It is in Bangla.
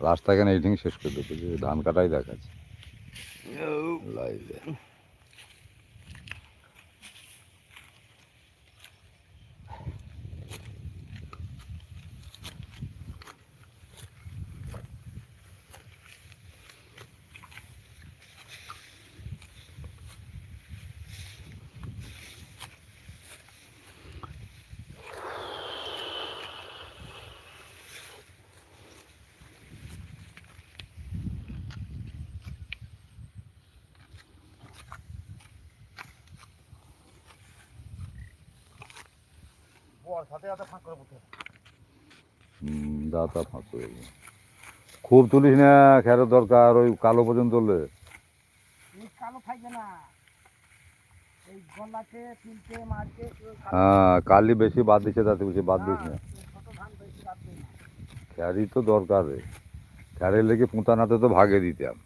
রাস্তা কেন এইটিং শেষ করে দেবো, যে ধান কাটাই দেখাচ্ছে লাইভে। দাঁতা ফাঁস হয়ে গেল। খুব তুলিস না, খেরের দরকার, ওই কালো পর্যন্ত তুললে কালো থাকবে না, এই গলাতে তিনটে মারতে। হ্যাঁ, কালি বেশি বাদ দিচ্ছে, তাতে বেশি বাদ দিস না। ছোট ধান বেশি রাখবে না। খ্যারি তো দরকার রে, খ্যারের লেগে পুঁতানাতে তো ভাগে দিতাম।